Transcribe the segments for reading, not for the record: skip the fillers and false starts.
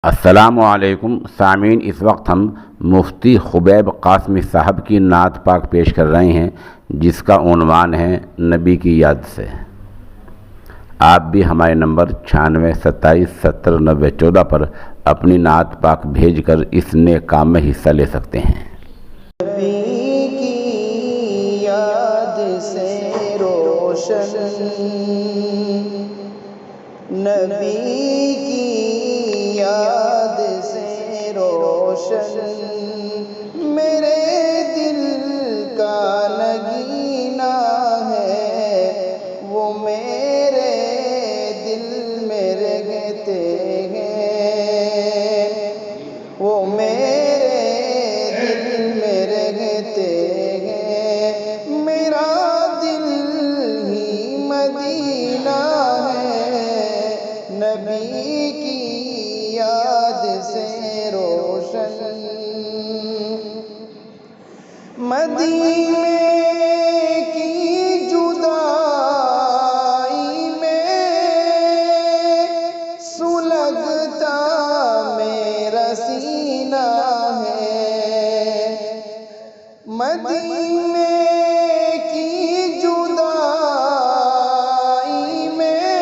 السلام علیکم سامعین، اس وقت ہم مفتی خبیب قاسمی صاحب کی نعت پاک پیش کر رہے ہیں جس کا عنوان ہے نبی کی یاد سے۔ آپ بھی ہمارے نمبر 9627709014 پر اپنی نعت پاک بھیج کر اس نیک کام میں حصہ لے سکتے ہیں۔ نبی کی یاد سے روشن، نبی کی یاد سے روشن، میرے دل کا نگینہ ہے، وہ میرے دل میں رہتے ہیں، وہ میرے دل میں رہتے ہیں، میرا دل ہی مدینہ ہے، نبی کی یاد سے روشن۔ مدینے کی جدائی میں سلگتا میرا سینہ ہے، مدینے کی جدائی میں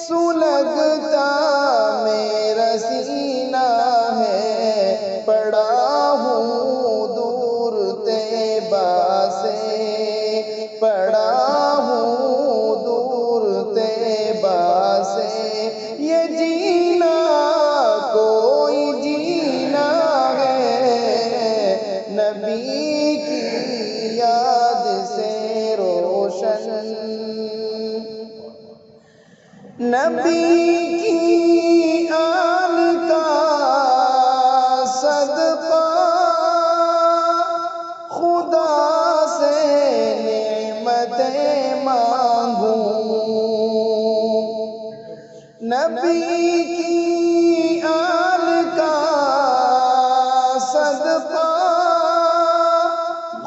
سلگتا میرا سینہ ہے، پڑا ہوں دور طیبہ سے، پڑا ہوں دور طیبہ سے، یہ جینا کوئی جینا ہے، نبی کی یاد سے روشن، نبی کی آل کا صدقہ خدا سے نعمتیں مانگوں، نبی کی آل کا صدقہ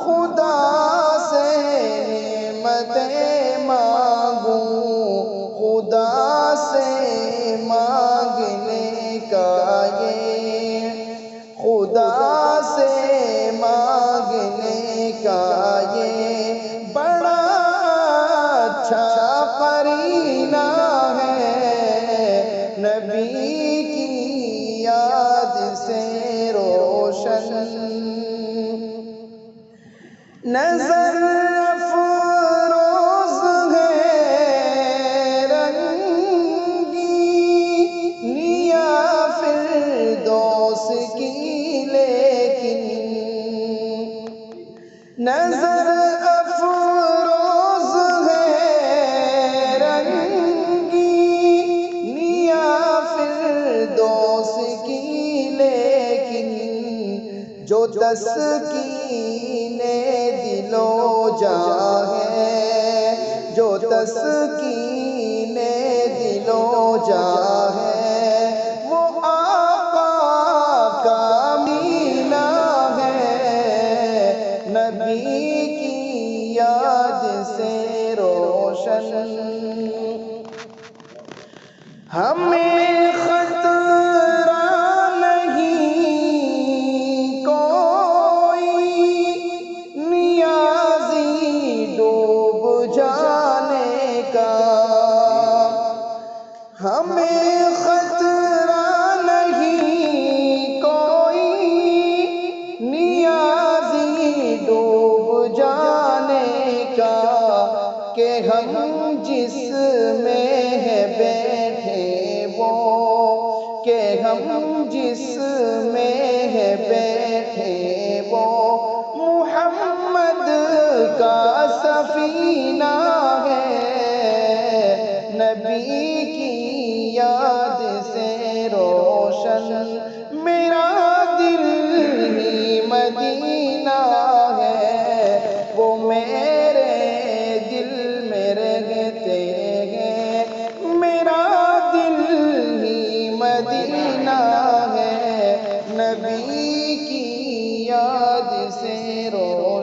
خدا سے نعمتیں مانگوں، خدا سے مانگنے کا یہ، خدا سے مانگنے کا یہ بڑا اچھا قرینہ ہے، نبی کی یاد سے روشن، نظر افروز ہے رنگی لیا فردوس کی، لیکن نظر افروز ہے رنگی لیا فردوس کی، لیکن جو تسکین دل و جاں ہے، جو تسکین دل و جاں